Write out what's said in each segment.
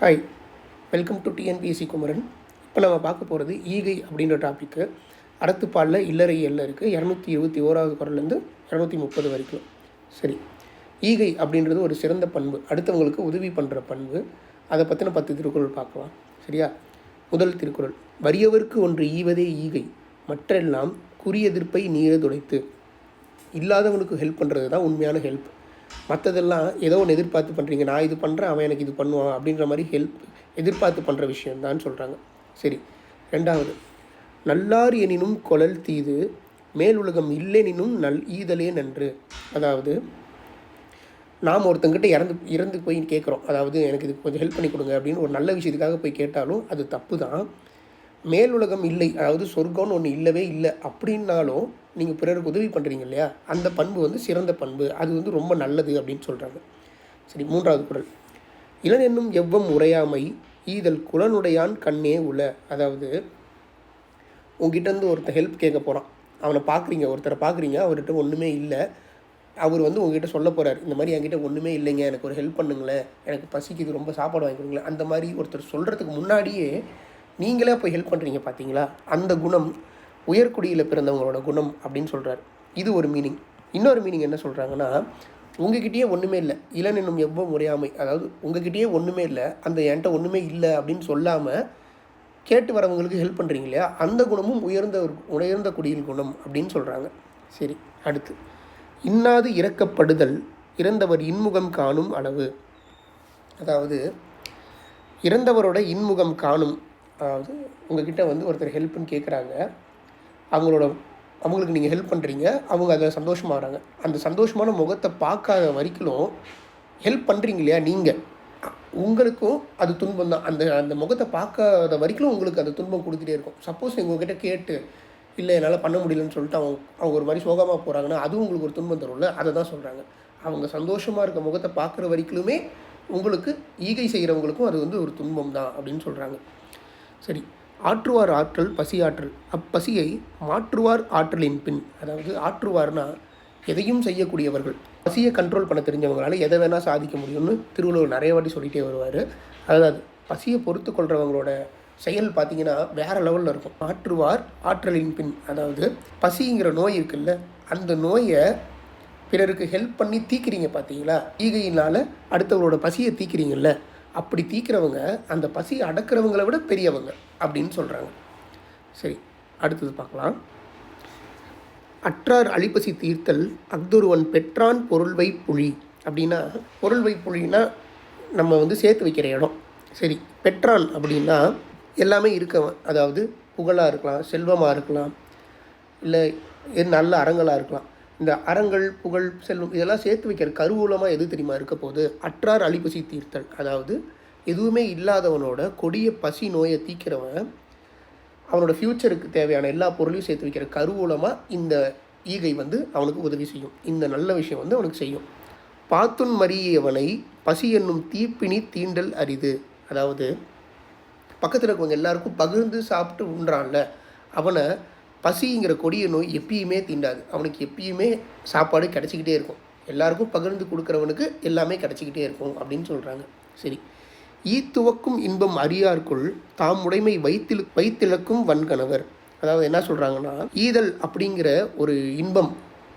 Hi, welcome to TNPSC Kumaran. இப்போ நம்ம பார்க்க போகிறது ஈகை அப்படின்ற டாப்பிக்கு. அறத்துப்பாலில் இல்லறை எல்ல இருக்குது 221வது குறள்லேருந்து 230 வரைக்கும். சரி, ஈகை அப்படின்றது ஒரு சிறந்த பண்பு, அடுத்தவங்களுக்கு உதவி பண்ணுற பண்பு. அதை பற்றின 10 திருக்குறள் பார்க்கலாம். சரியா? முதல் திருக்குறள், வறியவர்க்கு ஒன்று ஈவதே ஈகை, மற்றெல்லாம் குறியெதிர்ப்பை நீரதுடைத்து. இல்லாதவனுக்கு ஹெல்ப் பண்ணுறது தான் உண்மையான ஹெல்ப். மற்றதெல்லாம் ஏதோ ஒன்று எதிர்பார்த்து பண்ணுறீங்க, நான் இது பண்ணுறேன் அவன் எனக்கு இது பண்ணுவான் அப்படின்ற மாதிரி ஹெல்ப் எதிர்பார்த்து பண்ணுற விஷயம்தான் சொல்கிறாங்க. சரி, ரெண்டாவது, நல்லார் எனினும் கொளல் தீது, மேலுலகம் இல்லெனினும் ஈதலே நன்று. அதாவது நாம் ஒருத்தங்கிட்ட இறந்து போய் கேட்குறோம், அதாவது எனக்கு இது கொஞ்சம் ஹெல்ப் பண்ணி கொடுங்க அப்படின்னு ஒரு நல்ல விஷயத்துக்காக போய் கேட்டாலும் அது தப்பு தான். மேலுலகம் இல்லை, அதாவது சொர்க்கம்னு ஒன்று இல்லவே இல்லை அப்படின்னாலும் நீங்கள் பிறருக்கு உதவி பண்ணுறீங்க இல்லையா, அந்த பண்பு வந்து சிறந்த பண்பு, அது ரொம்ப நல்லது அப்படின்னு சொல்கிறாங்க. சரி, மூன்றாவது குறள், இளன் என்னும் எவ்வம் உரையாமை ஈதல் குலனுடையான் கண்ணே உல. அதாவது உங்ககிட்டருந்து ஒருத்தர் ஹெல்ப் கேட்க போகிறான், அவனை பார்க்குறீங்க, ஒருத்தரை பார்க்குறீங்க, அவர்கிட்ட ஒன்றுமே இல்லை, அவர் உங்ககிட்ட சொல்ல போகிறார், இந்த மாதிரி என்கிட்ட ஒன்றுமே இல்லைங்க, எனக்கு ஒரு ஹெல்ப் பண்ணுங்களேன், எனக்கு பசிக்குது, ரொம்ப சாப்பாடு வாங்கி கொடுங்களேன். அந்த மாதிரி ஒருத்தர் சொல்கிறதுக்கு முன்னாடியே நீங்களே போய் ஹெல்ப் பண்ணுறீங்க பார்த்தீங்களா, அந்த குணம் உயர்குடியில் பிறந்தவங்களோட குணம் அப்படின்னு சொல்கிறார். இது ஒரு மீனிங். இன்னொரு மீனிங் என்ன சொல்கிறாங்கன்னா, உங்ககிட்டயே ஒன்றுமே இல்லை, இளன் என்னும் எவ்வளோ முறையாமை, அதாவது உங்ககிட்டயே ஒன்றுமே இல்லை, அந்த என்கிட்ட ஒன்றுமே இல்லை அப்படின்னு சொல்லாமல் கேட்டு வரவங்களுக்கு ஹெல்ப் பண்ணுறீங்க இல்லையா, அந்த குணமும் உயர்ந்த குடியின் குணம் அப்படின்னு சொல்கிறாங்க. சரி, அடுத்து, இன்னாது இறக்கப்படுதல் இறந்தவர் இன்முகம் காணும் அளவு. அதாவது இறந்தவரோட இன்முகம் காணும், அதாவது உங்ககிட்ட ஒருத்தர் ஹெல்ப்புன்னு கேட்குறாங்க, அவங்களுக்கு நீங்கள் ஹெல்ப் பண்ணுறீங்க, அவங்க அதில் சந்தோஷமாக வராங்க, அந்த சந்தோஷமான முகத்தை பார்க்காத வரைக்கும் ஹெல்ப் பண்ணுறீங்க இல்லையா, நீங்கள் உங்களுக்கும் அது துன்பம் தான். அந்த முகத்தை பார்க்காத வரைக்கும் உங்களுக்கு அந்த துன்பம் கொடுத்துட்டே இருக்கும். சப்போஸ் உங்கள்கிட்ட கேட்டு இல்லை என்னால் பண்ண முடியலன்னு சொல்லிட்டு அவங்க ஒரு மாதிரி சோகமாக போகிறாங்கன்னா அதுவும் உங்களுக்கு ஒரு துன்பம் தரும்ல, அதை தான் சொல்கிறாங்க. அவங்க சந்தோஷமாக இருக்க முகத்தை பார்க்குற வரைக்குமே உங்களுக்கு ஈகை செய்கிறவங்களுக்கும் அது ஒரு துன்பம் தான் அப்படின்னு சொல்கிறாங்க. சரி, ஆற்றுவார் ஆற்றல் பசி ஆற்றல், அப்பசியை மாற்றுவார் ஆற்றலின் பின். அதாவது ஆற்றுவார்னா எதையும் செய்யக்கூடியவர்கள், பசியை கண்ட்ரோல் பண்ண தெரிஞ்சவங்களால எதை வேணால் சாதிக்க முடியும்னு திருவள்ளுவர் நிறைய வாட்டி சொல்லிகிட்டே வருவார். அதாவது பசியை பொறுத்து கொள்கிறவங்களோட செயல் பார்த்திங்கன்னா வேறு லெவலில் இருக்கும். ஆற்றுவார் ஆற்றலின் பின், அதாவது பசிங்கிற நோய் இருக்குல்ல, அந்த நோயை பிறருக்கு ஹெல்ப் பண்ணி தீக்கிறீங்க பார்த்தீங்களா, ஈகையினால் அடுத்தவங்களோட பசியை தீக்கிறீங்கல்ல, அப்படி தீக்கிறவங்க அந்த பசியை அடக்கிறவங்களை விட பெரியவங்க அப்படின்னு சொல்கிறாங்க. சரி, அடுத்தது பார்க்கலாம். அற்றார் அழிப்பசி தீர்த்தல் அஃதொருவன் பெற்றான் பொருள்வை புலி. அப்படின்னா பொருள்வை புலின்னா நம்ம சேர்த்து வைக்கிற இடம். சரி, பெற்றான் அப்படின்னா எல்லாமே இருக்கவன், அதாவது புகழாக இருக்கலாம், செல்வமாக இருக்கலாம், இல்லை நல்ல அறங்களாக இருக்கலாம். இந்த அறங்கள் புகழ் செல்வம் இதெல்லாம் சேர்த்து வைக்கிற கருவூலமாக எது தெரியுமா இருக்க போது? அற்றார் அழிப்பசி தீர்த்தல். அதாவது எதுவுமே இல்லாதவனோட கொடிய பசி நோயை தீக்கிறவன் அவனோட ஃப்யூச்சருக்கு தேவையான எல்லா பொருளையும் சேர்த்து வைக்கிற கருவூலமாக இந்த ஈகை அவனுக்கு உதவி செய்யும், இந்த நல்ல விஷயம் அவனுக்கு செய்யும். பாத்துன் மறியவனை பசி என்னும் தீப்பினி தீண்டல் அரிது. அதாவது பக்கத்தில் இருக்கவங்க எல்லாருக்கும் பகிர்ந்து சாப்பிட்டு உண்றான்ல, அவனை பசிங்கிற கொடிய நோய் எப்பயுமே தீண்டாது, அவனுக்கு எப்பயுமே சாப்பாடு கிடச்சிக்கிட்டே இருக்கும், எல்லாருக்கும் பகிர்ந்து கொடுக்குறவனுக்கு எல்லாமே கிடச்சிக்கிட்டே இருக்கும் அப்படின்னு சொல்கிறாங்க. சரி, ஈத்துவக்கும் இன்பம் அறியார்க்குள் தாம் உடைமை வைத்திழக்கும் வன்கணவர். அதாவது என்ன சொல்கிறாங்கன்னா, ஈதல் அப்படிங்கிற ஒரு இன்பம்,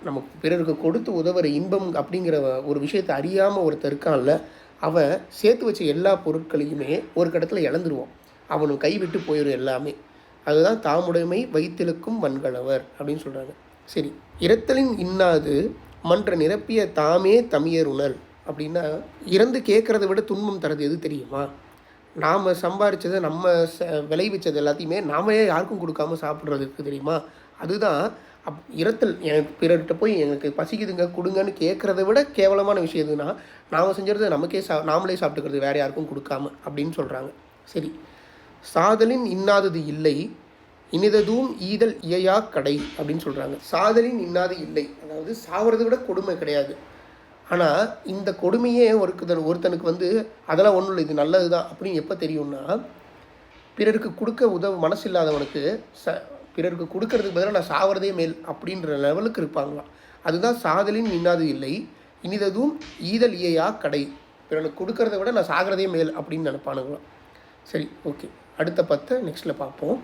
நமக்கு பிறருக்கு கொடுத்து உதவுற இன்பம் அப்படிங்கிற ஒரு விஷயத்தை அறியாமல் ஒருத்தர் இருக்கான்ல, அவன் சேர்த்து வச்ச எல்லா பொருட்களையுமே ஒரு கடத்தில் இழந்துருவான், அவனுக்கு கைவிட்டு போயிடும் எல்லாமே. அதுதான் தாமுடைமை வைத்திழக்கும் வன்கணவர் அப்படின்னு சொல்கிறாங்க. சரி, இரத்தலின் இன்னாது மன்ற நிரப்பிய தாமே தமியர் உணல். அப்படின்னா இறந்து கேட்குறத விட துன்பம் தரது எது தெரியுமா? நாம் சம்பாதிச்சதை நம்ம விளைவிச்சது எல்லாத்தையுமே நாம யாருக்கும் கொடுக்காம சாப்பிட்றதுக்கு தெரியுமா? அதுதான் இரத்தல். எனக்கு பிறர்கிட்ட போய் எனக்கு பசிக்குதுங்க கொடுங்கன்னு கேட்குறத விட கேவலமான விஷயம் எதுனா நாம் செஞ்சுறது நாமளே சாப்பிட்டுக்கிறது, வேறு யாருக்கும் கொடுக்காம அப்படின்னு சொல்கிறாங்க. சரி, சாதலின் இன்னாதது இல்லை இனிததும் ஈதல் இயையா கடை அப்படின்னு சொல்கிறாங்க. சாதலின் இன்னாது இல்லை, அதாவது சாவறதை விட கொடுமை கிடையாது. ஆனால் இந்த கொடுமையே ஒருத்தனுக்கு அதெல்லாம் ஒன்றும் இல்லை, இது நல்லது தான் அப்படின்னு எப்போ தெரியும்னா, பிறருக்கு கொடுக்க மனசு இல்லாதவனுக்கு பிறருக்கு கொடுக்கறதுக்கு பதிலாக நான் சாவறதே மேல் அப்படின்ற லெவலுக்கு இருப்பாங்களாம். அதுதான் சாதலின் இன்னாது இல்லை இனிததும் ஈதல் இயையா கடை பிறனுக்கு கொடுக்கறத விட நான் சாகிறதே மேல் அப்படின்னு நினைப்பானுங்களாம். சரி, ஓகே. அடுத்த 10 நெக்ஸ்ட்டில் பார்ப்போம்.